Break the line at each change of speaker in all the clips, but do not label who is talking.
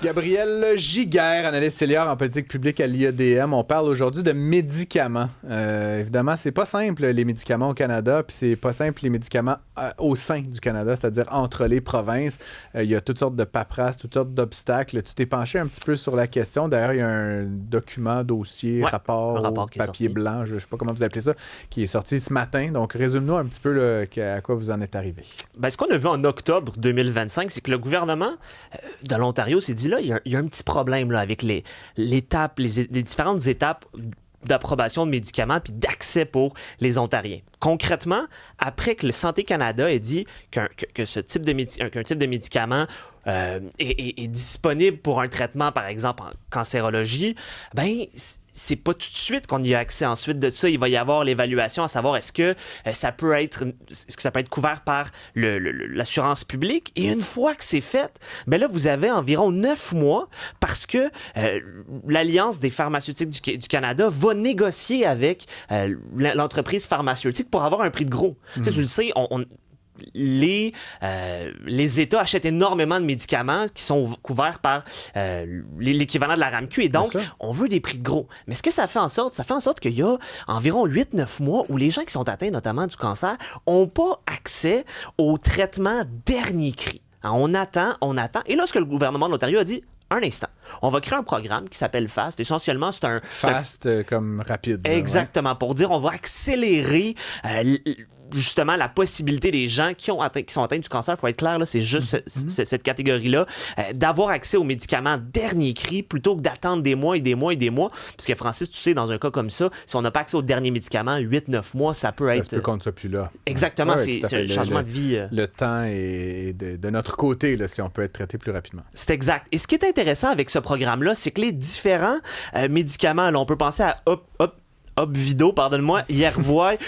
Gabriel Giguère, analyste senior en politique publique à l'IADM. On parle aujourd'hui de médicaments. Évidemment, c'est pas simple les médicaments au Canada, puis c'est pas simple les médicaments au sein du Canada, c'est-à-dire entre les provinces. Il y a toutes sortes de paperasses, toutes sortes d'obstacles. Tu t'es penché un petit peu sur la question. D'ailleurs, il y a un document, dossier, rapport papier blanc, je sais pas comment vous appelez ça, qui est sorti ce matin. Donc, résume-nous un petit peu là, à quoi vous en êtes arrivé.
Ben, ce qu'on a vu en octobre 2025, c'est que le gouvernement de l'Ontario s'est dit là, il y a un petit problème là, avec les différentes étapes d'approbation de médicaments puis d'accès pour les Ontariens. Concrètement, après que le Santé Canada ait dit qu'un type de médicament est disponible pour un traitement, par exemple en cancérologie, ben c'est pas tout de suite qu'on y a accès. Ensuite de ça, il va y avoir l'évaluation à savoir est-ce que ça peut être couvert par l'assurance publique. Et une fois que c'est fait, ben là, vous avez environ 9 mois parce que l'Alliance des pharmaceutiques du Canada va négocier avec l'entreprise pharmaceutique pour avoir un prix de gros. Tu sais, tu le sais, les États achètent énormément de médicaments qui sont couverts par l'équivalent de la RAMQ et donc on veut des prix de gros. Mais ce que ça fait en sorte? Ça fait en sorte qu'il y a environ 8-9 mois où les gens qui sont atteints notamment du cancer n'ont pas accès au traitement dernier cri. Alors, on attend. Et là, ce que le gouvernement de l'Ontario a dit, un instant. On va créer un programme qui s'appelle FAST. Essentiellement, c'est un...
FAST comme rapide.
Exactement. Pour dire, on va accélérer... justement la possibilité des gens qui sont atteints du cancer, il faut être clair, là, c'est juste cette catégorie-là, d'avoir accès aux médicaments dernier cri plutôt que d'attendre des mois et des mois et des mois. Parce que Francis, tu sais, dans un cas comme ça, si on n'a pas accès aux derniers médicaments, 8-9 mois, ça peut être...
Ça se peut qu'on ne soit plus là.
Exactement, c'est un changement de vie.
Le temps est de notre côté, là, si on peut être traité plus rapidement.
C'est exact. Et ce qui est intéressant avec ce programme-là, c'est que les différents médicaments, là, on peut penser à Opvido, pardonne-moi, Yervoy,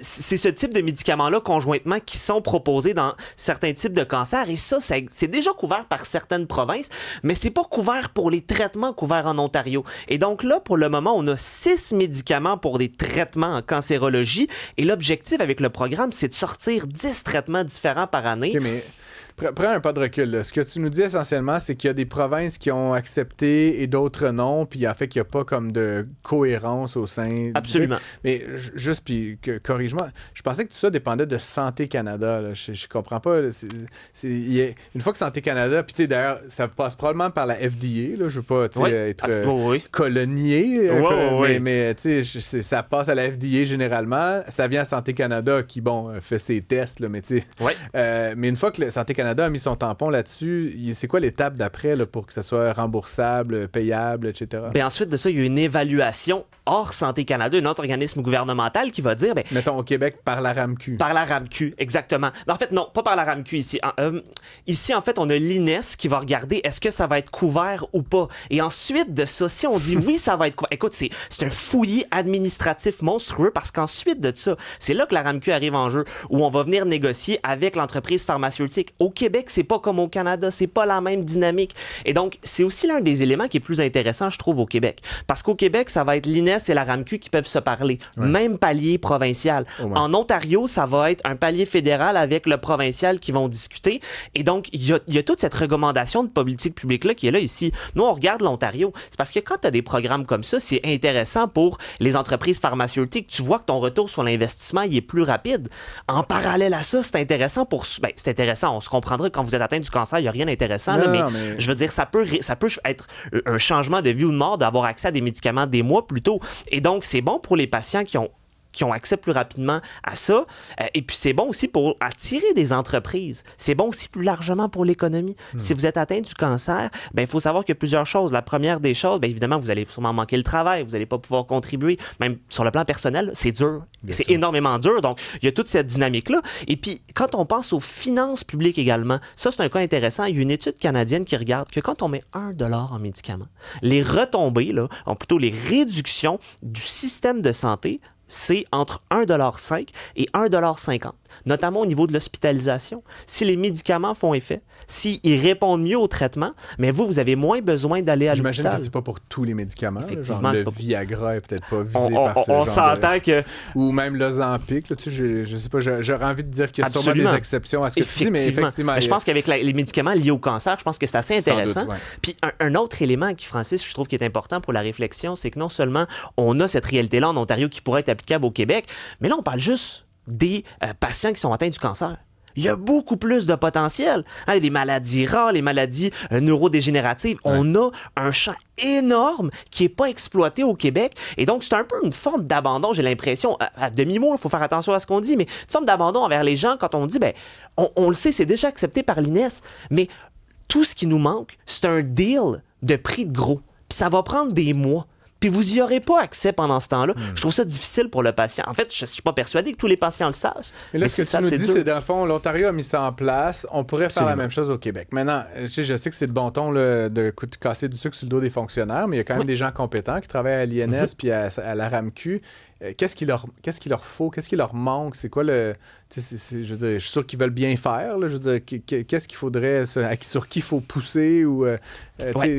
c'est ce type de médicaments-là conjointement qui sont proposés dans certains types de cancers et ça, c'est déjà couvert par certaines provinces, mais c'est pas couvert pour les traitements couverts en Ontario. Et donc là, pour le moment, on a 6 médicaments pour des traitements en cancérologie et l'objectif avec le programme, c'est de sortir 10 traitements différents par année.
OK, mais... Prends un pas de recul. Là. Ce que tu nous dis essentiellement, c'est qu'il y a des provinces qui ont accepté et d'autres non, puis en fait qu'il n'y a pas comme de cohérence au sein...
Absolument.
Mais juste, puis corrige-moi, je pensais que tout ça dépendait de Santé Canada. Là. Je comprends pas. Là. Une fois que Santé Canada, puis tu sais, d'ailleurs, ça passe probablement par la FDA, là, je veux pas être colonié, mais tu sais, ça passe à la FDA généralement, ça vient à Santé Canada qui, fait ses tests, là, mais tu sais... mais une fois que Santé Canada a mis son tampon là-dessus, c'est quoi l'étape d'après là, pour que ça soit remboursable, payable, etc.?
Bien, ensuite de ça, il y a une évaluation hors Santé Canada, un autre organisme gouvernemental qui va dire...
mettons au Québec, par la RAMQ.
Par la RAMQ, exactement. Mais en fait, non, pas par la RAMQ ici. Ici, en fait, on a l'INES qui va regarder est-ce que ça va être couvert ou pas. Et ensuite de ça, si on dit oui, ça va être couvert... Écoute, c'est un fouillis administratif monstrueux parce qu'ensuite de ça, c'est là que la RAMQ arrive en jeu, où on va venir négocier avec l'entreprise pharmaceutique. Au Québec, c'est pas comme au Canada, c'est pas la même dynamique. Et donc, c'est aussi l'un des éléments qui est plus intéressant, je trouve, au Québec. Parce qu'au Québec, ça va être l'INES et la RAMQ qui peuvent se parler. Ouais. Même palier provincial. En Ontario, ça va être un palier fédéral avec le provincial qui vont discuter. Et donc, il y a toute cette recommandation de politique publique-là qui est là ici. Nous, on regarde l'Ontario. C'est parce que quand tu as des programmes comme ça, c'est intéressant pour les entreprises pharmaceutiques. Tu vois que ton retour sur l'investissement, il est plus rapide. En parallèle à ça, c'est intéressant c'est intéressant. On se comprendra quand vous êtes atteint du cancer, il n'y a rien d'intéressant. Mais je veux dire, ça peut être un changement de vie ou de mort d'avoir accès à des médicaments des mois plus tôt. Et donc, c'est bon pour les patients qui ont accès plus rapidement à ça. Et puis, c'est bon aussi pour attirer des entreprises. C'est bon aussi plus largement pour l'économie. Si vous êtes atteint du cancer, il faut savoir qu'il y a plusieurs choses. La première des choses, évidemment, vous allez sûrement manquer le travail. Vous n'allez pas pouvoir contribuer. Même sur le plan personnel, c'est dur. C'est énormément dur. Donc, il y a toute cette dynamique-là. Et puis, quand on pense aux finances publiques également, ça, c'est un cas intéressant. Il y a une étude canadienne qui regarde que quand on met $1 en médicaments, les retombées, là, plutôt les réductions du système de santé, c'est entre 1,5$ et 1,50$. notamment au niveau de l'hospitalisation. Si les médicaments font effet, s'ils répondent mieux au traitement, mais vous avez moins besoin d'aller à l'hôpital.
J'imagine que c'est pas pour tous les médicaments.
Effectivement,
genre, le Viagra est peut-être pas visé par ce genre
on s'entend que...
Ou même l'Ozempic. Là, tu sais, je sais pas, j'aurais envie de dire qu'il y a
Absolument.
sûrement des exceptions à ce que tu dis, mais effectivement...
Mais je pense qu'avec les médicaments liés au cancer, je pense que c'est assez intéressant.
Doute, ouais.
Puis un autre élément qui, Francis, je trouve qui est important pour la réflexion, c'est que non seulement on a cette réalité-là en Ontario qui pourrait être applicable au Québec, mais là, on parle juste des patients qui sont atteints du cancer. Il y a beaucoup plus de potentiel. Il y a des maladies rares, les maladies neurodégénératives. Ouais. On a un champ énorme qui n'est pas exploité au Québec. Et donc, c'est un peu une forme d'abandon, j'ai l'impression. À demi-mot, il faut faire attention à ce qu'on dit, mais une forme d'abandon envers les gens quand on dit, on le sait, c'est déjà accepté par l'INES, mais tout ce qui nous manque, c'est un deal de prix de gros. Puis ça va prendre des mois. Puis vous n'y aurez pas accès pendant ce temps-là. Je trouve ça difficile pour le patient. En fait, je ne suis pas persuadé que tous les patients le sachent.
Mais là, ce que tu nous dis, c'est dans le fond, l'Ontario a mis ça en place. On pourrait faire la même chose au Québec. Maintenant, je sais que c'est de bon ton là, de casser du sucre sur le dos des fonctionnaires, mais il y a quand même des gens compétents qui travaillent à l'INS puis à la RAMQ. Qu'est-ce qu'il leur faut? Qu'est-ce qui leur manque? C'est quoi le... je veux dire, je suis sûr qu'ils veulent bien faire. Là, je veux dire, qu'est-ce qu'il faudrait... Sur qui il faut pousser ou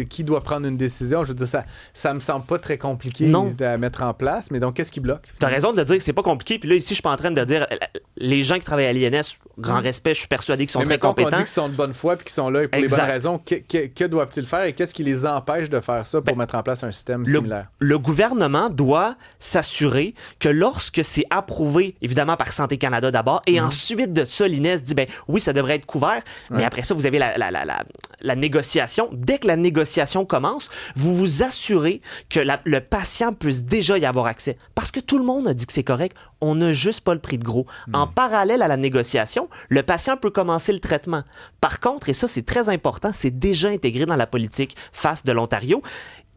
qui doit prendre une décision? Je veux dire, ça me semble pas très compliqué à mettre en place. Mais donc, qu'est-ce qui bloque?
Tu as raison de le dire, c'est pas compliqué. Puis là, ici, je suis pas en train de dire... Les gens qui travaillent à l'INS, grand respect, je suis persuadé qu'ils sont très compétents.
On dit qu'ils sont de bonne foi et qu'ils sont là pour les bonnes raisons. Que doivent-ils faire et qu'est-ce qui les empêche de faire ça pour mettre en place un système similaire?
Le gouvernement doit s'assurer que lorsque c'est approuvé, évidemment par Santé Canada d'abord, et ensuite de ça, l'INES dit, oui, ça devrait être couvert, mais après ça, vous avez la négociation. Dès que la négociation commence, vous vous assurez que le patient puisse déjà y avoir accès. Parce que tout le monde a dit que c'est correct, on n'a juste pas le prix de gros. En parallèle à la négociation, le patient peut commencer le traitement. Par contre, et ça c'est très important, c'est déjà intégré dans la politique face de l'Ontario,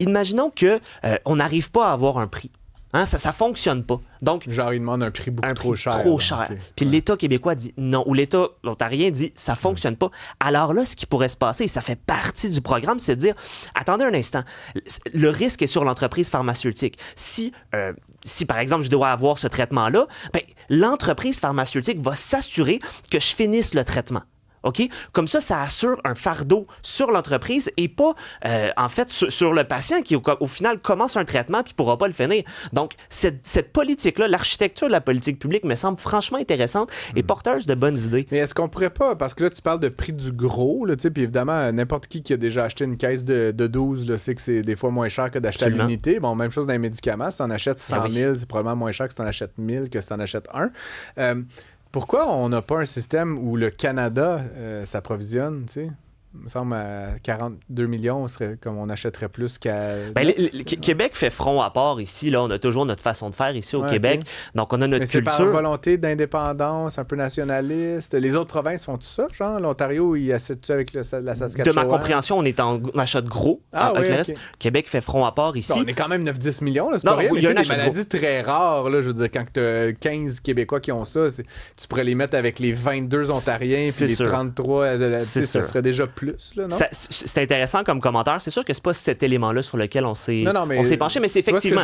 imaginons qu'on n'arrive pas à avoir un prix. Hein, ça fonctionne pas. Donc,
genre, il demande un prix trop cher.
Trop cher. Okay. Puis l'État québécois dit non, ou l'État ontarien dit ça fonctionne pas. Alors là, ce qui pourrait se passer, et ça fait partie du programme, c'est de dire attendez un instant, le risque est sur l'entreprise pharmaceutique. Si par exemple, je dois avoir ce traitement-là, l'entreprise pharmaceutique va s'assurer que je finisse le traitement. OK? Comme ça assure un fardeau sur l'entreprise et pas, en fait, sur le patient qui, au final, commence un traitement puis ne pourra pas le finir. Donc, cette politique-là, l'architecture de la politique publique me semble franchement intéressante et porteuse de bonnes idées.
Mais est-ce qu'on pourrait pas, parce que là, tu parles de prix du gros, là, puis évidemment, n'importe qui a déjà acheté une caisse de 12 là, sait que c'est des fois moins cher que d'acheter à l'unité. Bon, même chose dans les médicaments. Si tu en achètes 100 000, c'est probablement moins cher que si tu en achètes 1000 que si tu en achètes un. Pourquoi on n'a pas un système où le Canada s'approvisionne, tu sais? Il me semble à 42 millions, comme on achèterait plus qu'à...
Québec fait front à part ici. Là, on a toujours notre façon de faire ici au Québec. Okay. Donc, on a notre culture.
Mais c'est par volonté d'indépendance, un peu nationaliste. Les autres provinces font tout ça, genre? L'Ontario, il achète-tu avec la Saskatchewan?
De ma compréhension, on achète gros avec le reste. Québec fait front à part ici.
On est quand même 9-10 millions, là, c'est pas rien. Mais il y a des maladies très rares, là, je veux dire, quand tu as 15 Québécois qui ont ça, tu pourrais les mettre avec les 22 Ontariens puis les 33, ça serait déjà plus, là, non?
C'est intéressant comme commentaire. C'est sûr que c'est pas cet élément-là sur lequel on s'est penché, mais c'est effectivement...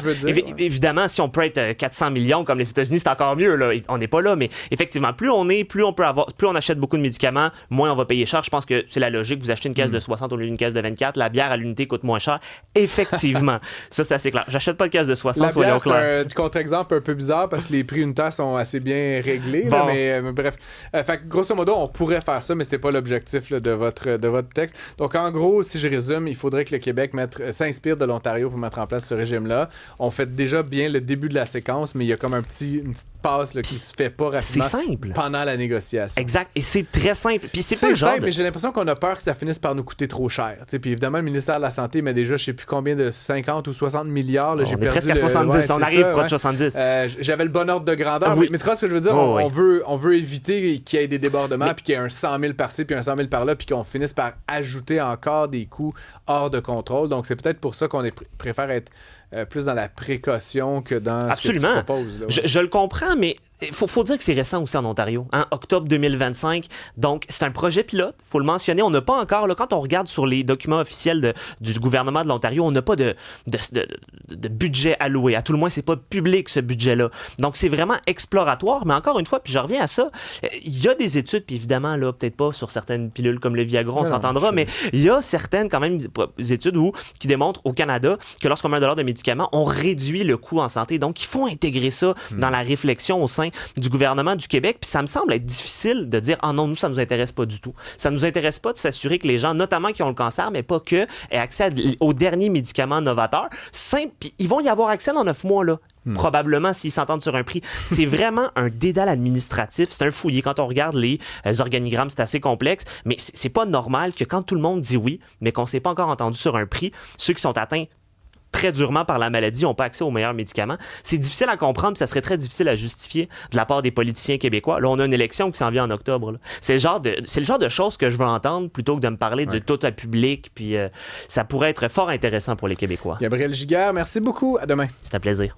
Évidemment, si on peut être 400 millions comme les États-Unis, c'est encore mieux, là. On n'est pas là, mais effectivement, plus on achète beaucoup de médicaments, moins on va payer cher. Je pense que c'est la logique. Vous achetez une caisse de 60 au lieu d'une caisse de 24, la bière à l'unité coûte moins cher. Effectivement. Ça, c'est assez clair. J'achète pas de caisse de 60, soyons clairs.
C'est un contre-exemple un peu bizarre parce que les prix unitaires sont assez bien réglés, là, mais bref. Fait que, grosso modo, on pourrait faire ça, mais c'était pas l'objectif là, de votre texte. Donc, en gros, si je résume, il faudrait que le Québec s'inspire de l'Ontario pour mettre en place ce régime-là. On fait déjà bien le début de la séquence, mais il y a comme une petite passe là, qui se fait pas rapidement.
C'est simple.
Pendant la négociation.
Exact. Et c'est très simple. Puis c'est pas
simple, mais j'ai l'impression qu'on a peur que ça finisse par nous coûter trop cher. T'sais, puis évidemment, le ministère de la Santé met déjà, je sais plus combien de 50 ou 60 milliards. Là,
on est presque à 70. On arrive proche de 70.
J'avais le bon ordre de grandeur. Oui. Mais tu vois ce que je veux dire? On veut éviter qu'il y ait des débordements, puis qu'il y ait un 100 000 par-ci, puis un 100 000 par-là, puis qu'on finisse par ajouter encore des coûts hors de contrôle. Donc, c'est peut-être pour ça qu'on préfère être plus dans la précaution que dans
Absolument.
ce que tu proposes. Là, ouais.
Je le comprends, mais il faut dire que c'est récent aussi en Ontario. Hein? Octobre 2025. Donc, c'est un projet pilote. Il faut le mentionner. On n'a pas encore, là, quand on regarde sur les documents officiels du gouvernement de l'Ontario, on n'a pas de budget alloué. À tout le moins, c'est pas public, ce budget-là. Donc, c'est vraiment exploratoire. Mais encore une fois, puis je reviens à ça, il y a des études, puis évidemment, là, peut-être pas sur certaines pilules comme le Viagra, on s'entendra, mais il y a certaines, quand même, études qui démontrent au Canada que lorsqu'on met $1 de médicaments, on réduit le coût en santé. Donc, il faut intégrer ça dans la réflexion au sein du gouvernement du Québec. Puis ça me semble être difficile de dire « Ah non, nous, ça nous intéresse pas du tout. » Ça nous intéresse pas de s'assurer que les gens, notamment qui ont le cancer, mais pas que, aient accès aux derniers médicaments novateurs. Simple, puis ils vont y avoir accès dans 9 mois, là. Probablement s'ils s'entendent sur un prix. C'est vraiment un dédale administratif. C'est un fouillis. Quand on regarde les organigrammes, c'est assez complexe. Mais c'est pas normal que quand tout le monde dit oui, mais qu'on s'est pas encore entendu sur un prix, ceux qui sont atteints très durement par la maladie n'ont pas accès aux meilleurs médicaments. C'est difficile à comprendre, puis ça serait très difficile à justifier de la part des politiciens québécois. Là, on a une élection qui s'en vient en octobre. Là. C'est le genre de choses que je veux entendre plutôt que de me parler de tout un public, puis ça pourrait être fort intéressant pour les Québécois.
Gabriel Giguère, merci beaucoup. À demain.
C'est un plaisir.